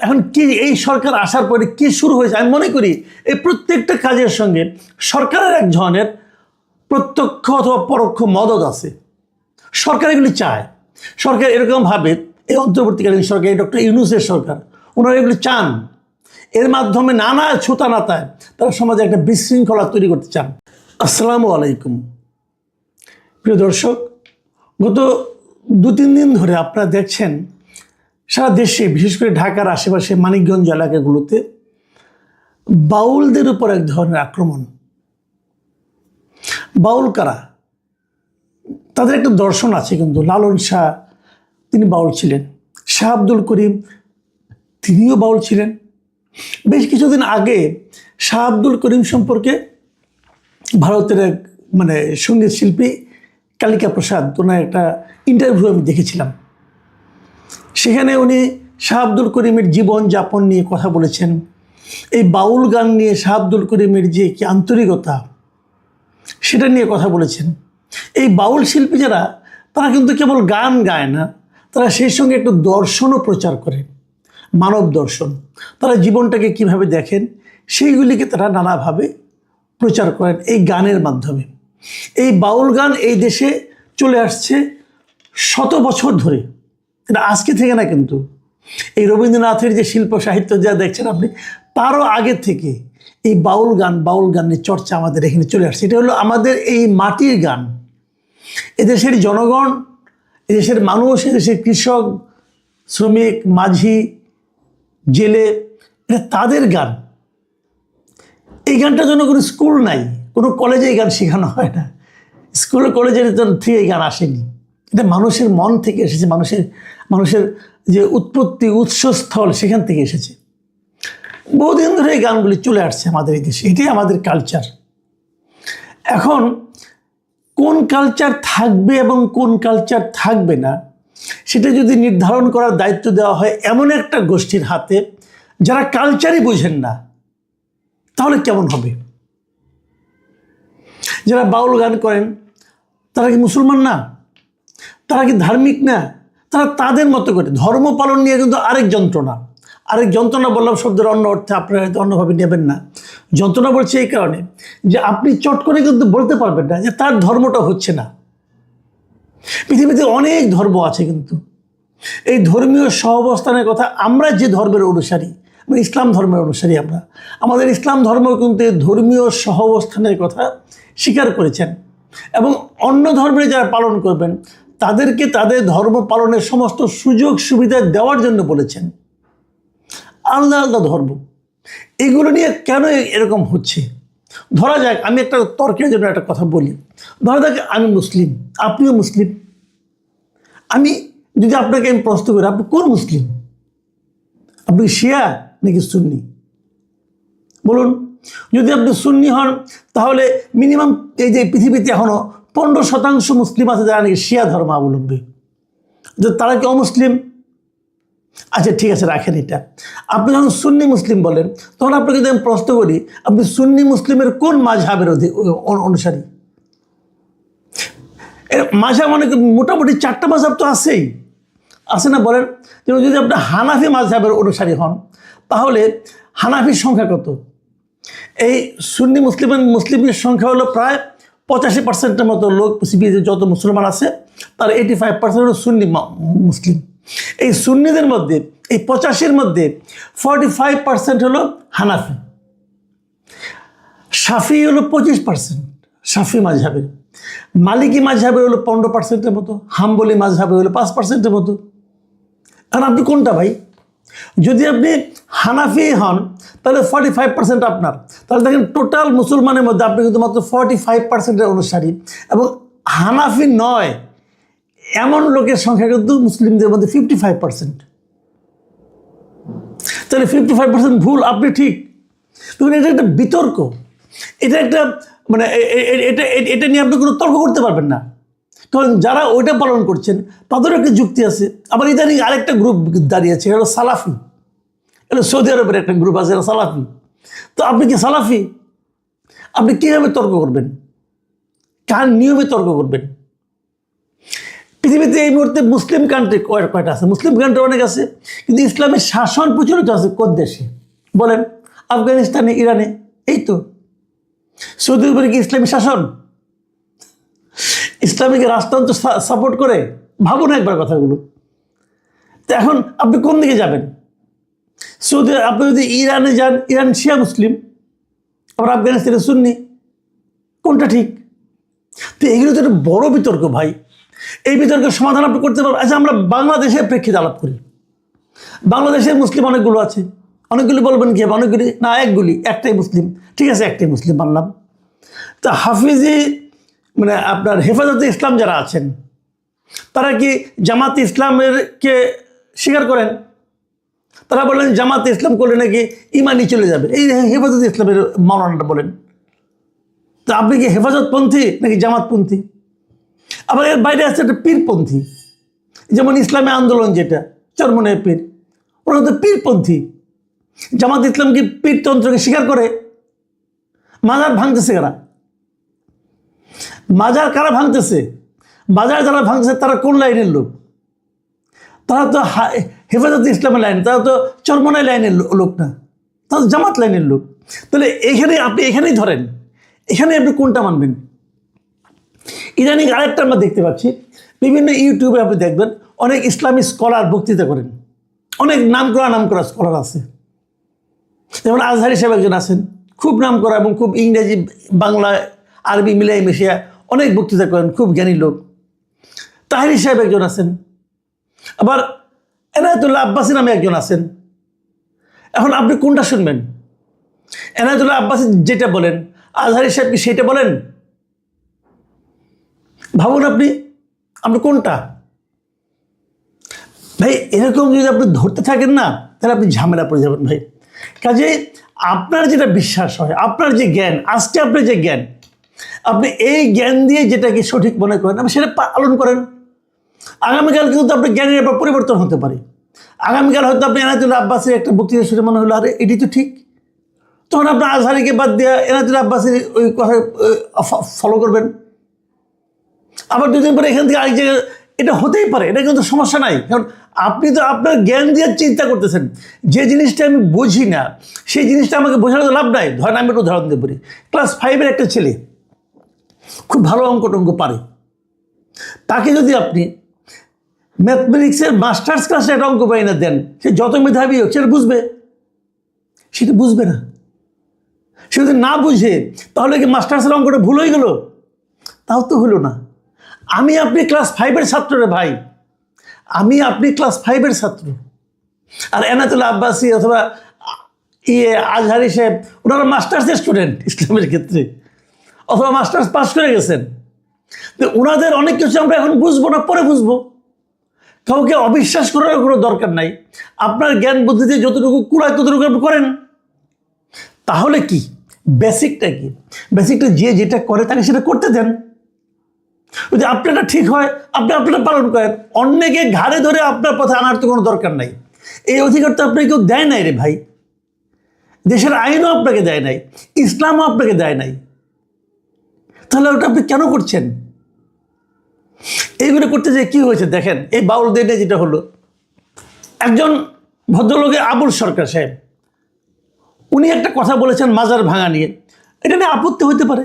এখন কি এই সরকার আসার পরে কি শুরু হয়েছে, আমি মনে করি এই প্রত্যেকটা কাজের সঙ্গে সরকারের এক ধরনের প্রত্যক্ষ অথবা পরোক্ষ মদত আছে। সরকার এগুলি চায়, সরকার এরকমভাবে এই অন্তর্বর্তীকালীন সরকার, এই ডক্টর ইউনূসের সরকার, ওনারা এগুলি চান। এর মাধ্যমে নানা ছুতানাতায় তারা সমাজে একটা বিশৃঙ্খলা তৈরি করতে চান। আসসালামু আলাইকুম প্রিয় দর্শক, গত 2-3 দিন ধরে আপনারা দেখছেন সারা দেশে, বিশেষ করে ঢাকার আশেপাশে মানিকগঞ্জ এলাকাগুলোতে বাউলদের উপর এক ধরনের আক্রমণ। বাউল কারা? তাদের একটা দর্শন আছে, কিন্তু লালন শাহ তিনি বাউল ছিলেন, শাহ আব্দুল করিম তিনিও বাউল ছিলেন। বেশ কিছুদিন আগে শাহ আব্দুল করিম সম্পর্কে ভারতের এক সঙ্গীত শিল্পী কালিকা প্রসাদ, ওনার একটা ইন্টারভিউ আমি দেখেছিলাম। সেখানে উনি শাহ আব্দুল করিমের জীবন যাপন নিয়ে কথা বলেছেন। এই বাউল গান নিয়ে শাহ আব্দুল করিমের যে কি আন্তরিকতা, সেটা নিয়ে কথা বলেছেন। এই বাউল শিল্পী যারা, তারা কিন্তু কেবল গান গায় না, তারা সেই সঙ্গে একটু দর্শনও প্রচার করে, মানব দর্শন। তারা জীবনটাকে কিভাবে দেখেন সেইগুলিকে তারা নানাভাবে প্রচার করেন এই গানের মাধ্যমে। এই বাউল গান এই দেশে চলে আসছে শত বছর ধরে, এটা আজকে থেকে না। কিন্তু এই রবীন্দ্রনাথের যে শিল্প সাহিত্য যা দেখছেন আপনি, তারও আগে থেকে এই বাউল গানের চর্চা আমাদের এখানে চলে আসছে। এটা হলো আমাদের এই মাটির গান। এদেশের জনগণ, এদেশের মানুষ, এদেশের কৃষক, শ্রমিক, মাঝি, জেলে, এটা তাদের গান। এই গানটার জন্য কোনো স্কুল নাই, কোনো কলেজে এই গান শেখানো হয় না, স্কুল কলেজের থেকে এই গান আসেনি। এটা মানুষের মন থেকে এসেছে, মানুষের যে উৎপত্তি, উৎসস্থল, সেখান থেকে এসেছে। বহুদিন ধরে এই গানগুলি চলে আসছে আমাদের এই দেশে, এটাই আমাদের কালচার। এখন কোন কালচার থাকবে এবং কোন কালচার থাকবে না, সেটা যদি নির্ধারণ করার দায়িত্ব দেওয়া হয় এমন একটা গোষ্ঠীর হাতে যারা কালচারই বুঝেন না, তাহলে কেমন হবে? যারা বাউল গান করেন তারা কি মুসলমান না? তারা কি ধার্মিক না? তারা তাদের মতো করে ধর্ম পালন নিয়ে কিন্তু আরেক যন্ত্রণা বললাম শব্দের অন্য অর্থে, আপনারা হয়তো অন্যভাবে নেবেন না। যন্ত্রণা বলছে এই কারণে যে আপনি চট করে কিন্তু বলতে পারবেন না যে তার ধর্মটা হচ্ছে না। পৃথিবীতে অনেক ধর্ম আছে, কিন্তু এই ধর্মীয় সহাবস্থানের কথা, আমরা যে ধর্মের অনুসারী, ইসলাম ধর্মের অনুসারী, আমাদের ইসলাম ধর্ম কিন্তু এই ধর্মীয় সহাবস্থানের কথা স্বীকার করেছেন, এবং অন্য ধর্মের যারা পালন করবেন তাদেরকে তাদের ধর্ম পালনের সমস্ত সুযোগ সুবিধা দেওয়ার জন্য বলেছেন। আলাদা আলাদা ধর্ম, এগুলো নিয়ে কেন এরকম হচ্ছে? ধরা যাক, আমি একটা তর্কের জন্য একটা কথা বলি। ধরা যাক আমি মুসলিম, আপনিও মুসলিম। আমি যদি আপনাকে প্রশ্ন করি, আপনি কোন মুসলিম? আপনি শিয়া নাকি সুন্নি? বলুন। যদি আপনি সুন্নি হন, তাহলে মিনিমাম এই যে পৃথিবীতে এখনও 15% মুসলিম আছে যারা নাকি শিয়া ধর্মাবলম্বী। যে তারা কি অমুসলিম? আচ্ছা ঠিক আছে, রাখেন এটা। আপনি যখন সুন্নি মুসলিম বলেন, তখন আপনাকে যদি আমি প্রশ্ন করি, আপনি সুন্নি মুসলিমের কোন মাযহাবের অনুসারী? মাযহাব মানে মোটামুটি 4টা মাযহাব তো আছেই, আছে না? বলেন। যদি আপনি হানাফি মাযহাবের অনুসারী হন, তাহলে হানাফির সংখ্যা কত? এই সুন্নি মুসলিমের সংখ্যা হলো প্রায় 85%-এর মতো লোক। পৃথিবীতে যত মুসলমান আছে তার 85% হলো সুন্নি মুসলিম। এই সুন্নিদের মধ্যে, এই 85-এর মধ্যে 45% হলো হানাফি। শাফি হলো 25%, শাফি মাযহাবের। মালিকি মাযহাবের হলো 15%-এর মতো, হাম্বলি মাযহাবের হলো 5%-এর মতো। কারণ আপনি কোনটা ভাই? যদি আপনি হানাফি হন তাহলে 45% আপনার। তাহলে দেখেন টোটাল মুসলমানের মধ্যে আপনি কিন্তু মাত্র 45%-এর অনুসারী, এবং হানাফি নয় এমন লোকের সংখ্যা কিন্তু মুসলিমদের মধ্যে 55%। তাহলে 55% ভুল, আপনি ঠিক। তখন এটা একটা বিতর্ক, এটা একটা এটা নিয়ে আপনি কোনো তর্ক করতে পারবেন না, কারণ যারা ওইটা পালন করছেন তাদেরও একটা যুক্তি আছে। আবার ইদানিং আরেকটা গ্রুপ দাঁড়িয়েছে, এটা হলো সালাফি। এটা সৌদি আরবের একটা গ্রুপ আছে, এটা সালাফি। তো আপনি কি সালাফি? আপনি কীভাবে তর্ক করবেন? কার নিয়মে তর্ক করবেন? পৃথিবীতে এই মুহূর্তে মুসলিম কান্ট্রি কয়টা আছে? মুসলিম কান্ট্রি অনেক আছে, কিন্তু ইসলামের শাসন প্রচলিত আছে কোন দেশে বলেন? আফগানিস্তানে, ইরানে, এই তো। সৌদি আরবে কি ইসলামী শাসন? ইসলামিক রাষ্ট্রতন্ত্র সাপোর্ট করে? ভাবুন একবার কথাগুলো। তো এখন আপনি কোন দিকে যাবেন? সৌদি, আপনি যদি ইরানে যান, ইরান শিয়া মুসলিম, আবার আফগানিস্তানে সুন্নি, কোনটা ঠিক? তো এগুলো তো একটা বড় বিতর্ক ভাই। এই বিতর্কের সমাধান আপনি করতে পারবেন? আচ্ছা, আমরা বাংলাদেশের প্রেক্ষিতে আলাপ করি। বাংলাদেশের মুসলিম অনেকগুলো আছে, অনেকগুলি বলবেন কি? অনেকগুলি না, একটাই মুসলিম, ঠিক আছে, একটাই মুসলিম মানলাম। তা হাফিজি মানে আপনার হেফাজতে ইসলাম যারা আছেন, তারা কি জামাতে ইসলামের কে স্বীকার করেন? তারা বলেন জামাতে ইসলাম করলে নাকি ইমানই চলে যাবে। এই হেফাজতে ইসলামের মাওলানাটা বলেন। তো আপনি কি হেফাজতপন্থী নাকি জামাতপন্থী? আবার এর বাইরে আছে একটা পীরপন্থী, যেমন ইসলামী আন্দোলন যেটা চরমনের পীর, ওরা তো পীরপন্থী। জামাত ইসলাম কি পীরতন্ত্রকে স্বীকার করে? মাজার ভাঙতেছে কারা? মাজার কারা ভাঙতেছে? মাজার যারা ভাঙতেছে তারা কোন লাইনের লোক? তারা তো হেফাজত ইসলামের লাইন, তারা তো চরমনাই লাইনের লোক না, তারা তো জামাত লাইনের লোক। তাহলে আপনি এখানেই ধরেন, এখানে আপনি কোনটা মানবেন? ইদানিং আরেকটা আমরা দেখতে পাচ্ছি, বিভিন্ন ইউটিউবে আপনি দেখবেন অনেক ইসলামী স্কলার বক্তৃতা করেন, অনেক নাম করা স্কলার আছে। যেমন আজহারি সাহেব একজন আছেন, খুব নাম করা এবং খুব ইংরেজি বাংলা আরবি মিলাই মিশিয়ে অনেক বক্তৃতা করেন, খুব জ্ঞানী লোক। তাহিরি সাহেব একজন আছেন, আবার এনায়েতুল্লাহ আব্বাসী নামে একজন আছেন। এখন আপনি কোনটা শুনবেন? এনায়েতুল্লাহ আব্বাসী যেটা বলেন, আজহারি সাহেব কি সেটা বলেন? ভাবুন আপনি কোনটা? ভাই এরকম যদি আপনি ধরতে থাকেন না, তাহলে আপনি ঝামেলা পড়ে যাবেন ভাই। কাজে আপনার যেটা বিশ্বাস হয়, আপনার যে জ্ঞান, আজকে আপনার যে জ্ঞান, আপনি এই জ্ঞান দিয়ে যেটাকে সঠিক মনে করেন আপনি সেটা পালন করেন। আগামীকাল কিন্তু আপনার জ্ঞানের ব্যাপার পরিবর্তন হতে পারে। আগামীকাল হয়তো আপনি এনায়েতুল্লাহ আব্বাসীর একটা বক্তৃতা শুনে মনে হলো আরে এটি তো ঠিক, তখন আপনার আজহারিকে বাদ দিয়ে এনায়েতুল্লাহ আব্বাসীর ওই কথা ফলো করবেন। আবার দুদিন পরে এখান থেকে আরেক জায়গায়, এটা হতেই পারে, এটা কিন্তু সমস্যা নাই। কারণ আপনি তো আপনার জ্ঞান দিয়ে চিন্তা করতেছেন। যে জিনিসটা আমি বুঝি না সেই জিনিসটা আমাকে বোঝানোর লাভ নাই। ধরেন আমি একটু উদাহরণ দিয়ে বলি, ক্লাস 5-এর একটা ছেলে খুব ভালো অঙ্ক পারে, তাকে যদি আপনি ম্যাথমেটিক্সের মাস্টার্স ক্লাসে একটা অঙ্ক পাই না দেন, সে যত মেধাবী হোক সেটা বুঝবে? সেটা বুঝবে না। সে যদি না বুঝে তাহলে কি মাস্টার্সের অঙ্কটা ভুল হয়ে গেল? তাও তো হলো না। আমি আপনি ক্লাস 5-এর ছাত্র রে ভাই, আপনি ক্লাস 5-এর ছাত্র। আর এনায়েতুল্লাহ আব্বাসী অথবা আজহারি সাহেব ওনারা মাস্টার্সের স্টুডেন্ট ইসলামের ক্ষেত্রে, অথবা মাস্টার্স পাস করে গেছেন। তো ওনাদের অনেক কিছু আমরা এখন বুঝবো না, পরে বুঝবো। কাউকে অবিশ্বাস করার কোনো দরকার নাই। আপনার জ্ঞান বুদ্ধিতে যতটুকু কুড়ায় ততটুকু আপনি করেন। তাহলে কি বেসিকটা কি? বেসিকটা যে যেটা করে তাকে সেটা করতে দেন। যদি আপনারটা ঠিক হয় আপনি আপনারটা পালন করেন, অন্যকে ঘাড়ে ধরে আপনার পথে আনার তো কোনো দরকার নাই। এই অধিকার তো আপনাকে কেউ দেয় নাই রে ভাই। দেশের আইনও আপনাকে দেয় নাই, ইসলামও আপনাকে দেয় নাই। তাহলে ওটা আপনি কেন করছেন? এইগুলো করতে যে কি হয়েছে দেখেন, এই বাউল দিনে যেটা হলো, একজন ভদ্রলোকে আবুল সরকার সাহেব, উনি একটা কথা বলেছেন মাজার ভাঙা নিয়ে। এটা নিয়ে আপত্তি হতে পারে,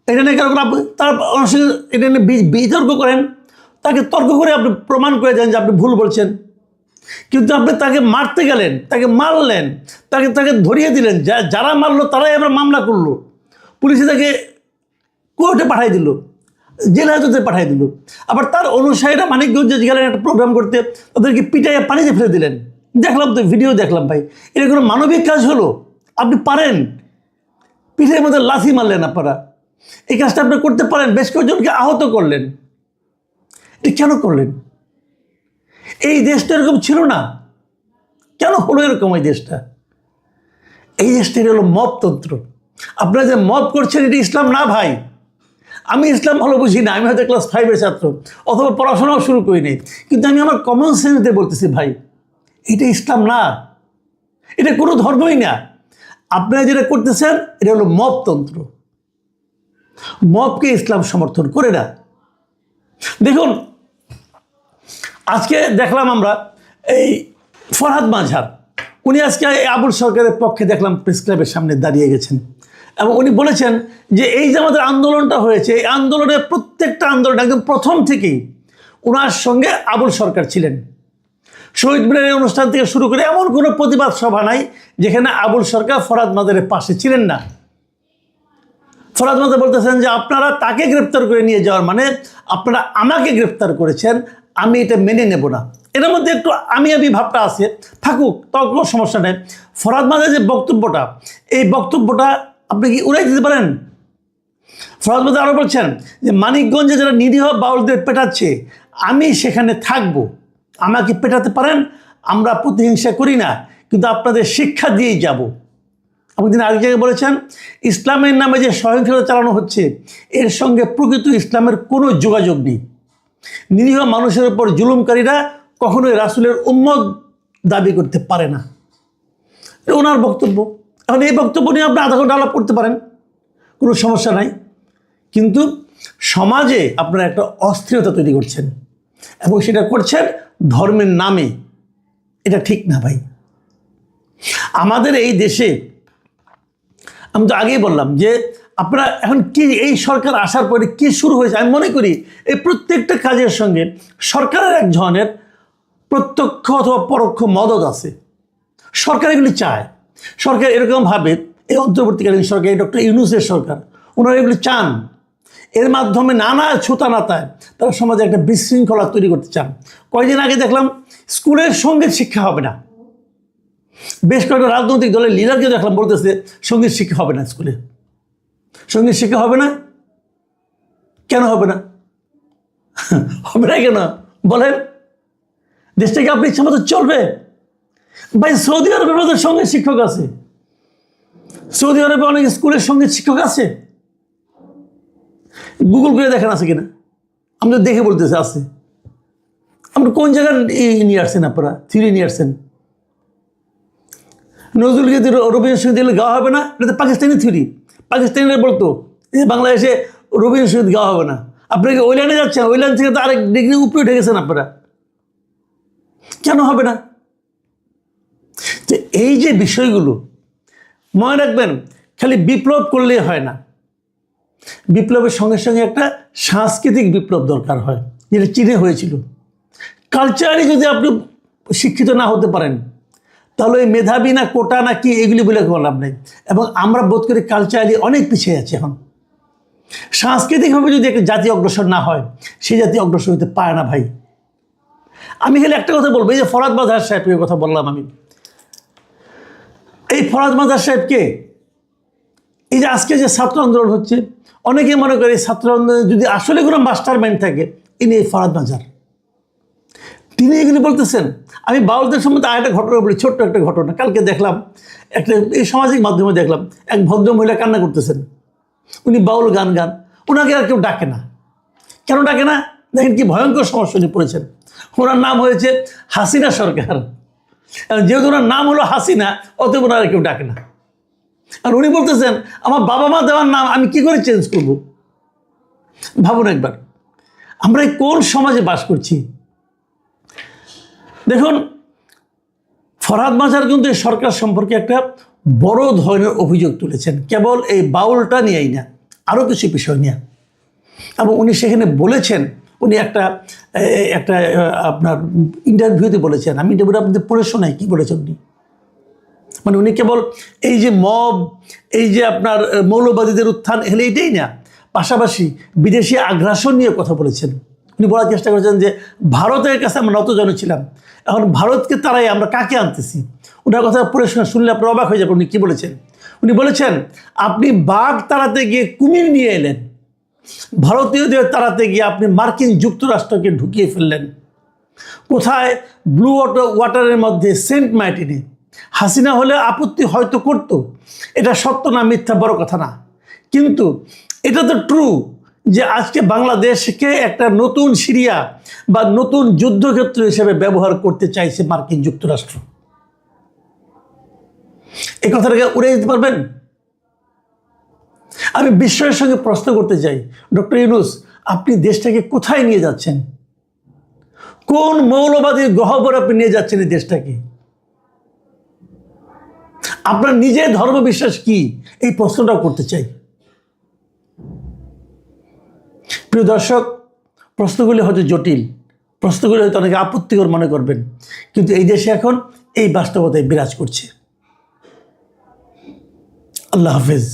এটা নিয়ে কারণ তার এটা নিয়ে বিতর্ক করেন, তাকে তর্ক করে আপনি প্রমাণ করে দেন যে আপনি ভুল বলছেন। কিন্তু আপনি তাকে মারতে গেলেন, তাকে মারলেন, তাকে ধরিয়ে দিলেন, যারা মারলো তারাই আবার মামলা করলো, পুলিশে তাকে কোর্টে পাঠিয়ে দিল, জেল হাজতে পাঠিয়ে দিল। আবার তার অনুসারীরা মানিকগঞ্জে গেলেন একটা প্রোগ্রাম করতে, তাদেরকে পিটাইয়ে পানিতে ফেলে দিলেন। দেখলাম তো ভিডিও দেখলাম ভাই, এটা কোনো মানবিক কাজ হলো? আপনি পারেন, পিঠের মধ্যে লাথি মারলেন আপনারা, এই কাজটা আপনি করতে পারেন, বেশ কয়েকজনকে আহত করলেন। এটা কেন করলেন? এই দেশটা এরকম ছিল না, কেন হলো এরকম? এই দেশটা হলো মবতন্ত্র। আপনারা যে মব করছেন এটা ইসলাম না ভাই। আমি ইসলাম ভালো বুঝি না, আমি হয়তো ক্লাস 5-এর ছাত্র অথবা পড়াশোনাও শুরু করিনি, কিন্তু আমি আমার কমন সেন্সে বলতেছি ভাই, এটা ইসলাম না, এটা কোনো ধর্মই না। আপনারা যেটা করতেছেন এটা হলো মবতন্ত্র। মবকে ইসলাম সমর্থন করে না। দেখুন আজকে দেখলাম আমরা এই ফরহাদ মাঝার, উনি আজকে আবুল সরকারের পক্ষে দেখলাম প্রেস ক্লাবের সামনে দাঁড়িয়ে গেছেন এবং উনি বলেছেন যে এই যে আমাদের আন্দোলনটা হয়েছে, এই আন্দোলনের প্রত্যেকটা আন্দোলন একদম প্রথম থেকেই ওনার সঙ্গে আবুল সরকার ছিলেন। শহীদ মিনারের অনুষ্ঠান থেকে শুরু করে এমন কোনো প্রতিবাদ সভা নাই যেখানে আবুল সরকার ফরহাদ মাজারের পাশে ছিলেন না। ফরহাদ মাজার বলতেছেন যে আপনারা তাকে গ্রেপ্তার করে নিয়ে যাওয়ার মানে আপনারা আমাকে গ্রেপ্তার করেছেন, আমি এটা মেনে নেব না। এটার মধ্যে একটু আমি ভাবটা আছে, থাকুক, তাও কোনো সমস্যা নেই। ফরহাদ মাজারের যে বক্তব্যটা, এই বক্তব্যটা আপনি কি উড়াই দিতে পারেন? ফরহাদ মাজার আরও বলছেন যে মানিকগঞ্জে যারা নিরীহ বাউলদের পেটাচ্ছে আমি সেখানে থাকব, আমাকে পেটাতে পারেন, আমরা প্রতিহিংসা করি না, কিন্তু আপনাদের শিক্ষা দিয়েই যাব। আপনি তিনি আরেক জায়গায় বলেছেন ইসলামের নামে যে সহিংসতা চালানো হচ্ছে এর সঙ্গে প্রকৃত ইসলামের কোনো যোগাযোগ নেই। নিরীহ মানুষের উপর জুলুমকারীরা কখনোই রাসূলের উম্মত দাবি করতে পারে না। ওনার বক্তব্য। এখন এই বক্তব্য নিয়ে আপনি আধা ঘন্টা আলাপ করতে পারেন, কোনো সমস্যা নাই, কিন্তু সমাজে আপনারা একটা অস্থিরতা তৈরি করছেন এবং সেটা করছেন ধর্মের নামে। এটা ঠিক না ভাই। আমাদের এই দেশে আমি তো আগেই বললাম যে আপনারা এখন কি এই সরকার আসার পরে কি শুরু হয়েছে, আমি মনে করি এই প্রত্যেকটা কাজের সঙ্গে সরকারের এক ধরনের প্রত্যক্ষ অথবা পরোক্ষ মদত আছে। সরকার এগুলি চায়, সরকার এরকমভাবে এই অন্তর্বর্তীকালীন সরকার, এই ডক্টর ইউনূসের সরকার, ওনারা এগুলি চান। এর মাধ্যমে নানা ছুতানাতায় তারা সমাজে একটা বিশৃঙ্খলা তৈরি করতে চান। কয়েকদিন আগে দেখলাম স্কুলের সঙ্গীত শিক্ষা হবে না, বেশ কয়েকটা রাজনৈতিক দলের লিডারকে দেখলাম বলতেছে সঙ্গীত শিক্ষা হবে না, স্কুলে সঙ্গীত শিক্ষা হবে না। কেন হবে না? হবে না কেন বলেন? দেশটাকে আপনি ইচ্ছা মতো চলবে? ভাই সৌদি আরবে আমাদের সঙ্গীত শিক্ষক আছে, সৌদি আরবে অনেক স্কুলের সঙ্গীত শিক্ষক আছে, গুগল করে দেখেন আছে কিনা, আমরা দেখে বলতেছে আছে। আপনি কোন জায়গায় নিয়ে আসছেন, আপনারা থিওরি নিয়ে আসছেন? নজরুল গীতি রবীন্দ্রসঙ্গীত দিলে গাওয়া হবে না, এটা তো পাকিস্তানি থিওরি। পাকিস্তানিরা বলতো যে বাংলাদেশে রবীন্দ্রসঙ্গীত গাওয়া হবে না। আপনাকে ওই লাইনে যাচ্ছেন, ওই লাইন থেকে তো আরেক ডিগ্রি উপরে উঠে গেছেন আপনারা, কেন হবে না? তো এই যে বিষয়গুলো মনে রাখবেন, খালি বিপ্লব করলেই হয় না, বিপ্লবের সঙ্গে সঙ্গে একটা সাংস্কৃতিক বিপ্লব দরকার হয়, যেটা চীনে হয়েছিল। কালচারালি যদি আপনি শিক্ষিত না হতে পারেন তাহলে ওই মেধাবী না কোটা না কি এগুলি বলে কোনো লাভ নেই। এবং আমরা বোধ করি কালচারালি অনেক পিছিয়ে আছি এখন। সাংস্কৃতিকভাবে যদি একটা জাতি অগ্রসর না হয়, সেই জাতি অগ্রসর হতে পারে না ভাই। আমি খালি একটা কথা বলবো, এই যে ফরহাদ মাজার সাহেবের কথা বললাম আমি, এই ফরহাদ মাজার সাহেবকে এই যে আজকে যে ছাত্র আন্দোলন হচ্ছে, অনেকে মনে করে এই ছাত্র আন্দোলনে যদি আসলে কোনো মাস্টার মাইন্ড থাকে ইনি এই ফরহাদ মাজার, তিনি এগুলি বলতেছেন। আমি বাউলদের সম্বন্ধে আরেকটা ঘটনা বলি, ছোট্ট একটা ঘটনা। কালকে দেখলাম একটা এই সামাজিক মাধ্যমে দেখলাম এক ভদ্র মহিলা কান্না করতেছেন, উনি বাউল গান গান, ওনাকে আর কেউ ডাকে না। কেন ডাকে না? দেখেন কি ভয়ঙ্কর সমস্যা নিয়ে পড়েছেন। ওনার নাম হয়েছে হাসিনা সরকার, যেহেতু ওনার নাম হলো হাসিনা, অতএব ওনারা কেউ ডাকে না। আর উনি বলতেছেন আমার বাবা মা দেওয়ার নাম আমি কি করে চেঞ্জ করব? ভাবুন একবার, আমরা এই কোন সমাজে বাস করছি? দেখুন, ফরহাদ মাজার কিন্তু এই সরকার সম্পর্কে একটা বড় ধরনের অভিযোগ তুলেছেন, কেবল এই বাউলটা নিয়েই না, আরও কিছু বিষয় নিয়ে। এবং উনি সেখানে বলেছেন, উনি একটা আপনার ইন্টারভিউতে বলেছেন, আমি ইন্টারভিউটা আপনাদের পড়ে শোনাই কী বলেছেন উনি। মানে উনি কেবল এই যে মব, এই যে আপনার মৌলবাদীদের উত্থান এগুলো এইটাই না, পাশাপাশি বিদেশি আগ্রাসন নিয়ে কথা বলেছেন। উনি বলার চেষ্টা করেছেন যে ভারতের কাছে আমরা নতজন ছিলাম, এখন ভারতকে তারাই আমরা কাকে আনতেছি। ওনার কথা পড়ে শুনলে আপনার অবাক হয়ে যাবেন উনি কী বলেছেন। উনি বলেছেন আপনি বাঘ তাড়াতে গিয়ে কুমির নিয়ে এলেন, ভারতীয়দের তাড়াতে গিয়ে আপনি মার্কিন যুক্তরাষ্ট্রকে ঢুকিয়ে ফেললেন। কোথায় ব্লু ওয়াটারের মধ্যে সেন্ট মার্টিনে। হাসিনা হলে আপত্তি হয়তো করতো, এটা সত্য না মিথ্যা বড় কথা না, কিন্তু এটা তো ট্রু যে আজকে বাংলাদেশকে একটা নতুন সিরিয়া বা নতুন যুদ্ধক্ষেত্র হিসেবে ব্যবহার করতে চাইছে মার্কিন যুক্তরাষ্ট্র। এই কথাটাকে উড়ে দিতে পারবেন? আমি বিস্ময়ের সঙ্গে প্রশ্ন করতে চাই, ডক্টর ইউনূস আপনি দেশটাকে কোথায় নিয়ে যাচ্ছেন? কোন মৌলবাদীর গহ্বরে আপনি নিয়ে যাচ্ছেন এই দেশটাকে? আপনার নিজের ধর্ম বিশ্বাস কি, এই প্রশ্নটাও করতে চাই। প্রিয় দর্শক, প্রশ্নগুলি হয়তো জটিল, প্রশ্নগুলি হয়তো অনেকে আপত্তিকর মনে করবেন, কিন্তু এই দেশে এখন এই বাস্তবতায় বিরাজ করছে। আল্লাহ হাফেজ।